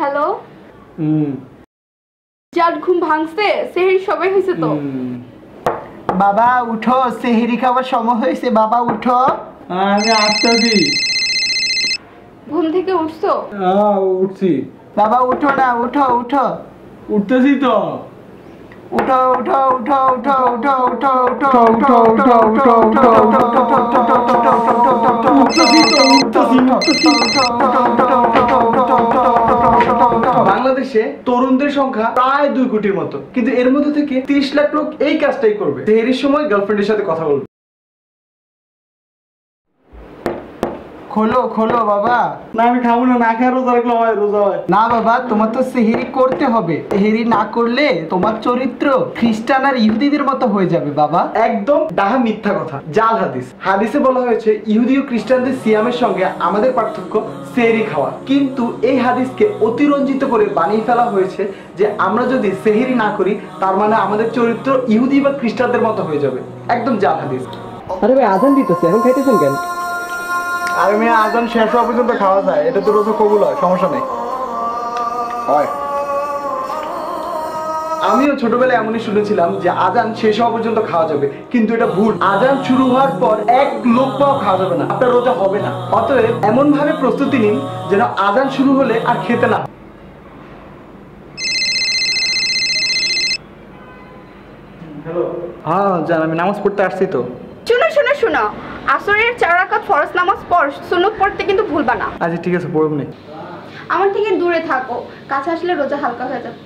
Hello যার ঘুম ভাঙছে সেহরি সবাই হয়েছে তো বাবা উঠো সেহরি খাওয়ার সময় হয়েছে বাবা উঠো আমি আসতেছি ঘুম থেকে উঠছো উঠছি বাবা উঠো না উঠো উঠো উঠতেছি তো উঠো উঠো উঠো উঠো উঠো উঠো উঠো উঠো উঠো উঠো উঠো বাংলাদেশে তরুণদের সংখ্যা প্রায় 2 কোটির মতো, কিন্তু এর মধ্যে থেকে 30 লাখ লোক এই কাজটাই করবে, সেহরির সময় গার্লফ্রেন্ডের সাথে কথা বলবে। খোলো খোলো বাবা। না আমি খাবো না, না খেয়ে রোজা রাখলে হয়, রোজা হয় না বাবা, তোমার তো সেহরি করতে হবে। সেহরি না করলে তোমার চরিত্র খ্রিস্টান আর ইহুদিদের মতো হয়ে যাবে বাবা। একদম ডাহা মিথ্যা কথা, জাল হাদিস। হাদিসে বলা হয়েছে ইহুদি ও খ্রিস্টানদের সিয়ামের সঙ্গে আমাদের পার্থক্য সেহরি খাওয়া, কিন্তু এই হাদিসকে অতিরঞ্জিত করে বানিয়ে ফেলা হয়েছে যে আমরা যদি সেহরি না করি তার মানে আমাদের চরিত্র ইহুদি বা খ্রিস্টানদের মতো হয়ে যাবে। একদম জাল হাদিস। আরে ভাই আজান দিতেছে, এখন খাইতেছেন কেন? আর মেয়ে আজান শেষ হওয়া পর্যন্ত খাওয়া যায়, এটা তো রোজা কবুল হয়, সমস্যা নেই। হয় আমিও ছোটবেলায় এমনই শুনেছিলাম যে আজান শেষ হওয়া পর্যন্ত খাওয়া যাবে, কিন্তু এটা ভুল। আজান শুরু হওয়ার পর এক লোকটাও খাওয়া যাবে না, আপনার রোজা হবে না। অতএব এমন ভাবে প্রস্তুতি নিন যেন আজান শুরু হলে আর খেতে না। হ্যালো, হ্যাঁ জান, আমি নামাজ পড়তে আসছি তো। শুনো শুনো শুনো, আসরের 4 রাকাত ফরজ নামাজ পড়, সুন্নত পড়তে কিন্তু ভুলবা না। আচ্ছা ঠিক আছে, পড়ব না। আমার থেকে দূরে থাকো, কাছে আসলে রোজা হালকা হয়ে যাবে।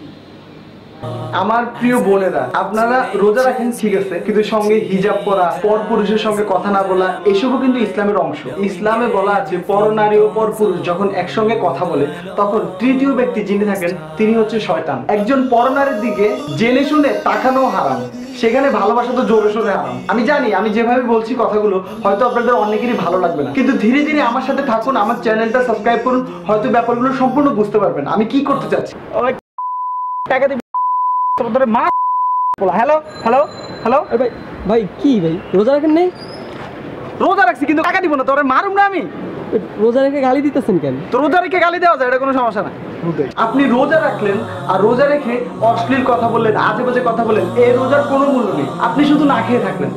আমার প্রিয় বোনেরা, আপনারা রোজা রাখেন ঠিক আছে, কিন্তু সঙ্গে হিজাব পরা, পর পুরুষের সঙ্গে কথা না বলা, এসবও কিন্তু ইসলামের অংশ। ইসলামে বলা আছে পর নারী ও পর পুরুষ যখন একসঙ্গে কথা বলে তখন তৃতীয় ব্যক্তি যিনি থাকেন তিনি হচ্ছে শয়তান। একজন পর নারীর দিকে জেনে শুনে তাকানো হারাম, সেখানে ভালোবাসা তো জোরে সোরে হারাম। আমি জানি আমি যেভাবে বলছি কথাগুলো হয়তো আপনাদের অনেকেরই ভালো লাগবে না, কিন্তু ধীরে ধীরে আমার সাথে থাকুন, আমার চ্যানেলটা সাবস্ক্রাইব করুন, হয়তো ব্যাপারগুলো সম্পূর্ণ বুঝতে পারবেন আমি কি করতে চাচ্ছি। টাকা দিবি মা। হ্যালো হ্যালো হ্যালো ভাই ভাই কি ভাই রোজা রাখেন নাই? রোজা রাখছি কিন্তু টাকা দিব না, তোরে মারুম না আমি। রোজা রেখে গালি দিতেছেন কেন? তো রোজা রেখে গালি দেওয়া যায়, এটা কোনো সমস্যা না। আপনি রোজা রাখলেন আর রোজা রেখে অশ্লীল কথা বললেন, আজে বাজে কথা বললেন, এই রোজার কোনো মূল্য নেই। আপনি শুধু না খেয়ে থাকলেন।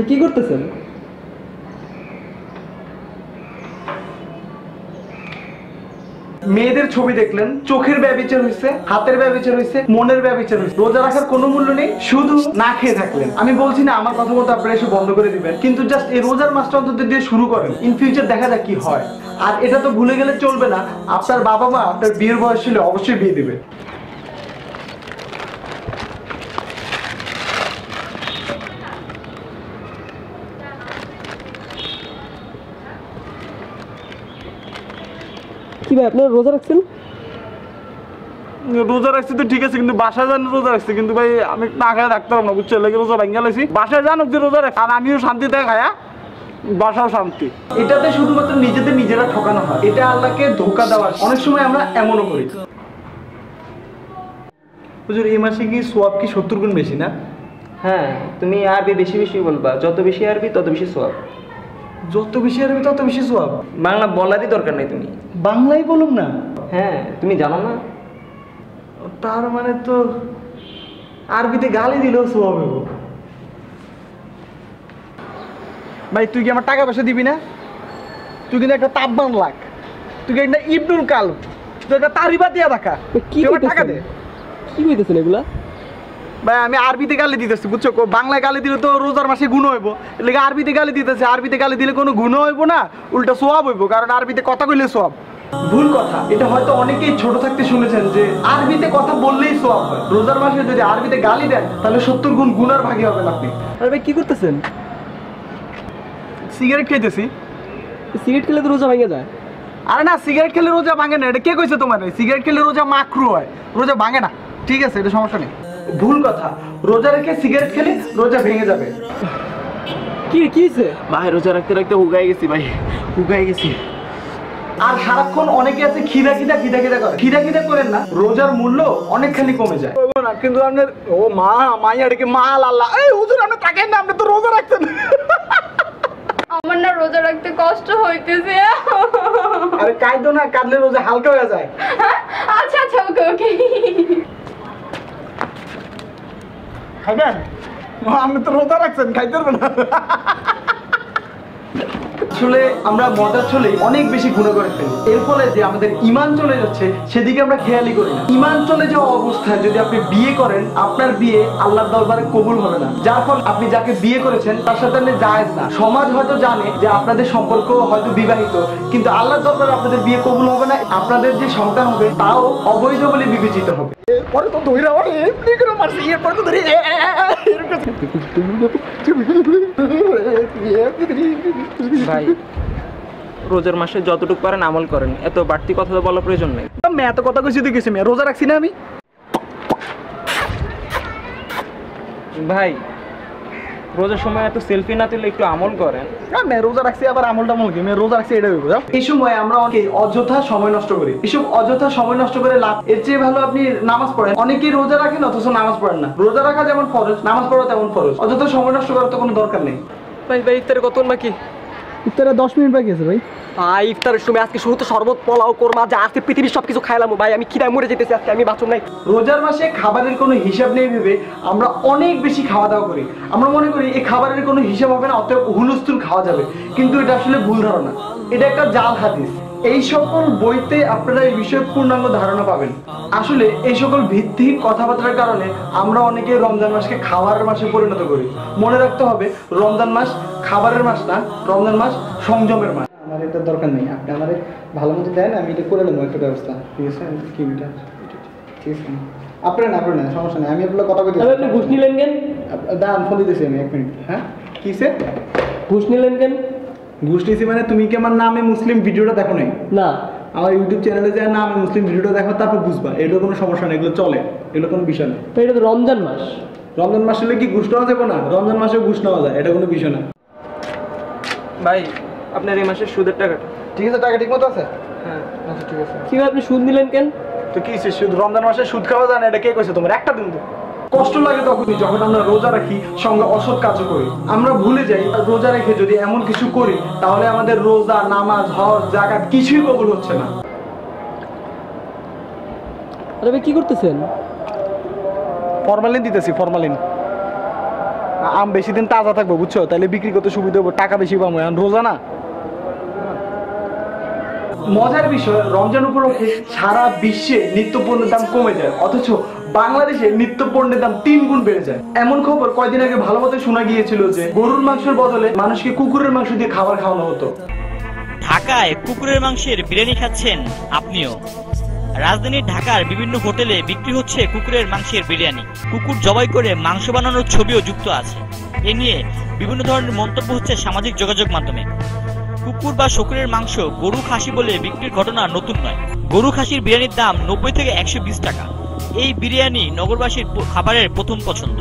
কি করতেছেন? মেয়েদের ছবি দেখলেন, চোখের ব্যভিচার হয়েছে, হাতের ব্যভিচার হয়েছে, মনের ব্যভিচার হয়েছে। রোজা রাখার কোনো মূল্য নেই, শুধু না খেয়ে থাকলেন। আমি বলছি না আমার কথা মতো আপনারা এসে বন্ধ করে দিবেন, কিন্তু জাস্ট এই রোজার মাসটা অন্তত দিয়ে শুরু করেন, ইন ফিউচার দেখা যাক কি হয়। আর এটা তো ভুলে গেলে চলবে না, আপনার বাবা মা আপনার বিয়ের বয়স ছিল অবশ্যই বিয়ে দিবে। কি ভাই আপনারা রোজা রাখছেন? রোজা রাখছি তো ঠিক আছে, কিন্তু বাসায় জানো রোজা রাখছি, কিন্তু ভাই আমি না খায় থাকতে পারবো না, বুঝছো? লেগে রোজা ভাঙ্গা লাইছি, বাসায় জানুক যে রোজা রাখছি, আর আমিও শান্তিতে খায়া, বাসাও শান্তি। এটাতে শুধুমাত্র নিজেদের নিজেরা ঠকানো হয়, এটা আল্লাহকে ধোঁকা দেওয়া। অনেক সময় আমরা এমনও করি। হুজুর এই মাসে কি সোয়াব কি 70 গুণ বেশি না? হ্যাঁ, তুমি আরবি বেশি বেশি বলবা, যত বেশি আরবি তত বেশি সওয়াব। যত বেশি আরবি তত বেশি সোয়াব? বাংলা বলারই দরকার নাই, তুমি বাংলাই বলুন না। হ্যাঁ, তুমি জানো না? তার মানে তো আরবিতে গালি দিলেও সোয়াব হবে। ভাই তুই কি আমার টাকা পয়সা দিবি না? তুই কিন্তু একটা তাব্বান লাখ, তুই কি একটা ইবনুল কাল, তুই একটা তারিবা দিয়া দেখা। কি টাকা দে। কি কইতেছেন এগুলা? ভাই আমি আরবিতে গালি দিতেছি, বুঝছো? বাংলায় গালি দিলে তো রোজার মাসে গুণ হইব, এলাকা আরবিতে গালি দিতেছে। আরবিতে গালি দিলে কোনো গুণ হইব না, উল্টা সোয়াব হইব, কারণ আরবিতে কথা কইলে সোয়াব। ভুল কথা, এটা হয়তো অনেকেই ছোট থাকতে শুনেছেন যে আরবিতে কথা বললেই সোয়াব হয়। রোজার মাসে যদি আরবিতে গালি দেন তাহলে 70 গুণ গুনার ভাগী হবেন আপনি। আরে ভাই কি করতেছেন? সিগারেট খাইতেছি। সিগারেট খেলে তো রোজা ভেঙে যায়। আরে না, সিগারেট খেলে রোজা ভাঙে না, এটা কে কইছে তোমার? সিগারেট খেলে রোজা মাকরু হয়, রোজা ভাঙে না। ঠিক আছে, এটা সমস্যা নেই। ভুল কথা, রোজা রেখে সিগারেট খেলে রোজা ভেঙে যাবে। কি হইছে ভাই? রোজা রাখতে রাখতে হুগাই গেছি ভাই, হুগাই গেছি। আর সারাক্ষণ অনেকে আছে খিদা খিদা খিদা খিদা করে। খিদা খিদা করেন না, রোজার মূল্য অনেকখানি কমে যায়। কিন্তু আপনার ও মা মাইয়াটাকে মাল আল্লাহ, এই হুজুর আপনি তাকেন না, আপনি তো রোজা রাখতেন। কষ্ট হইতেছে। আরে কাঁদো না, কাঁদলে রোজা হালকা হয়ে যায়। আচ্ছা আচ্ছা, ওকে ওকে। খাবেন? আপনি তো রোজা রাখছেন, খাইতে পারবেন না। আসলে আমরা মজার চলে অনেক বেশি গুণা করে ফেলি, এর ফলে যে আমাদের ইমান চলে যাচ্ছে সেদিকে আমরা খেয়ালই করি না। ইমান চলে যাওয়া অবস্থায় যদি আপনি বিয়ে করেন, আপনার বিয়ে আল্লাহর দরবারে কবুল হবে না, যার ফলে আপনি যাকে বিয়ে করেছেন তার সাথে আপনি জায়েজ না। সমাজ হয়তো জানে যে আপনাদের সম্পর্ক হয়তো বিবাহিত, কিন্তু আল্লাহর দরবারে আপনাদের বিয়ে কবুল হবে না, আপনাদের যে সন্তান হবে তাও অবৈধ বলে বিবেচিত হবে। পরে তো ধইরা ওরে এমনি করে মারছি, এরপর তো ধরে ভাই রোজার মাসে যতটুকু পারেন আমল করেন, এত বাড়তি কথা তো বলার প্রয়োজন নেই। মেয়ে এত কথা কইছি দেখেছি, মেয়ে রোজা রাখছি না আমি। ভাই রোজার সময় এত সেলফি না তুলে একটু আমল করেন। না মেয়ে রোজা রাখছি আবার আমল টামল কি, মেয়ে রোজা রাখছি এটা হইব। এই সময় আমরা অনেকে অযথা সময় নষ্ট করি, এসব অযথা সময় নষ্ট করে লাভ, এর চেয়ে ভালো আপনি নামাজ পড়েন। অনেকেই রোজা রাখেন অথচ নামাজ পড়েন না। রোজা রাখা যেমন ফরজ, নামাজ পড়া তেমন ফরজ। অযথা সময় নষ্ট করার তো কোনো দরকার নেই। ভাই ভাই ইফতারে কত বাকি? ইফতারে 10 মিনিট বাকি আছে ভাই। ভাই ইফতারের সময় আজকে শুরু তো শরবত, পোলাও, কোরমা যা আছে পৃথিবীর সবকিছু খাইলাম ভাই। আমি খিদায় মরে যেতেছি আজকে, আমি বাঁচুম নাই। রোজার মাসে খাবারের কোনো হিসাব নেই ভেবে আমরা অনেক বেশি খাওয়া দাওয়া করি। আমরা মনে করি এই খাবারের কোনো হিসাব হবে না, অতএব হুলস্থুল খাওয়া যাবে, কিন্তু এটা আসলে ভুল ধারণা। এটা একটা জাল হাদিস। এই সকল বইতে আপনারা এই বিষয়ে পূর্ণাঙ্গ ধারণা পাবেন। আসলে এই সকল ভিত্তিহীন কথাবার্তার কারণে আমরা অনেকে রমজান মাসকে খাবারের মাসে পরিণত করি। মনে রাখতে হবে রমজান মাস খাবারের মাস না, রমজান মাস সংযমের মাস। আমার এটা দরকার নেই, আপনি আমার ভালো মতো দেন, আমি এটা করে নেবো একটা ব্যবস্থা। ঠিক আছে, কি মিটা ঠিক আছে, আপনার না সমস্যা নেই, আমি আপনার কথা বলতে। আপনি ঘুষ নিলেন কেন? দাঁড়ান, ফোন দিতেছি আমি, 1 মিনিট। হ্যাঁ কিসে ঘুষ নিলেন কেন? ঘুষ নিয়েছি মানে তুমি কি আমার নামে মুসলিম ভিডিওটা দেখো নাই? না আমার ইউটিউব চ্যানেলে যায় নামে মুসলিম ভিডিওটা দেখো, তারপর বুঝবা। এগুলো কোনো সমস্যা নেই, এগুলো চলে, এগুলো কোনো বিষয় না। তো এটা তো রমজান মাস। রমজান মাস হলে কি ঘুষ নেওয়া যাবে না? রমজান মাসেও ঘুষ নেওয়া যায়, এটা কোনো বিষয় না। ভাই আপনার এই মাসের সুদের টাকাটা। ঠিক আছে, টাকা ঠিক মতো আছে? হ্যাঁ আচ্ছা ঠিক আছে। কি ভাই আপনি সুদ নিলেন কেন? তো কি সুদ? রমজান মাসে সুদ খাওয়া যায় না, এটা কে কইছে তোমার? একটা দিন তো কষ্ট লাগে তখনই যখন আমরা রোজা রাখি, সঙ্গে অসৎ কাজও করি। আমরা ভুলে যাই রোজা রেখে যদি এমন কিছু করি তাহলে আমাদের রোজা, নামাজ, হজ, যাকাত কিছুই কবুল হচ্ছে না। আরে ভাই কি করতেছেন? ফরমালিন দিতেছি, ফরমালিন। আম বেশি দিন তাজা থাকবো বুঝছো, তাহলে বিক্রি করতে সুবিধা হবে, টাকা বেশি পাবো। এখন রোজা না। মজার বিষয়, রমজান উপলক্ষে সারা বিশ্বে নিত্য পণ্যের দাম কমে যায়, অথচ বাংলাদেশে নিত্য পণ্যের দাম 3 গুণ বেড়ে যায়। এমন খবর কয়েকদিন আগে ভালো মতো শোনা গিয়েছিল যে গরুর মাংসের বদলে মানুষকে কুকুরের মাংস দিয়ে খাবার খাওয়ানো হতো। ঢাকায় কুকুরের মাংসের বিরিয়ানি খাচ্ছেন আপনিও? রাজধানীর ঢাকার বিভিন্ন হোটেলে বিক্রি হচ্ছে কুকুরের মাংসের বিরিয়ানি। কুকুর জবাই করে মাংস বানানোর ছবিও যুক্ত আছে। এ নিয়ে বিভিন্ন ধরনের মন্তব্য হচ্ছে সামাজিক যোগাযোগ মাধ্যমে। কুকুর বা শকুরের মাংস গরু খাসি বলে বিক্রির ঘটনা নতুন নয়। গরু খাসির বিরিয়ানির দাম 90 থেকে 120 টাকা। এই বিরিয়ানি নগরবাসীর খাবারের প্রথম পছন্দ,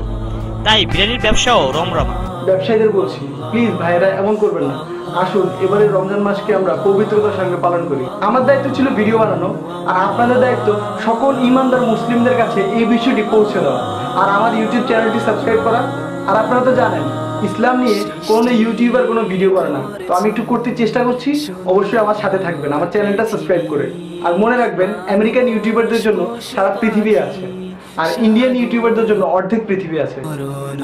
তাই বিরিয়ানির ব্যবসাও রমরমা। ব্যবসায়ীদের বলছি, প্লিজ ভাইরা এমন করবেন না। আসুন এবারে রমজান মাসকে আমরা পবিত্রতার সঙ্গে পালন করি। আমার দায়িত্ব ছিল ভিডিও বানানো, আর আপনাদের দায়িত্ব সকল ইমানদার মুসলিমদের কাছে এই বিষয়টি পৌঁছে দেওয়া, আর আমার ইউটিউব চ্যানেলটি সাবস্ক্রাইব করা। আর আপনারা তো জানেন ইসলাম নিয়ে কোনো ইউটিউবার কোনো ভিডিও করে না, তো আমি একটু করতে চেষ্টা করছি। অবশ্যই আমার সাথে থাকবেন, আমার চ্যানেলটা সাবস্ক্রাইব করে। আর মনে রাখবেন আমেরিকান ইউটিউবারদের জন্য সারা পৃথিবী আছে, আর ইন্ডিয়ান ইউটিউবারদের জন্য অর্ধেক পৃথিবী আছে,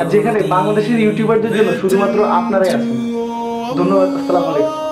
আর যেখানে বাংলাদেশের ইউটিউবারদের জন্য শুধুমাত্র আপনারাই আছেন। ধন্যবাদ। আসসালামু আলাইকুম।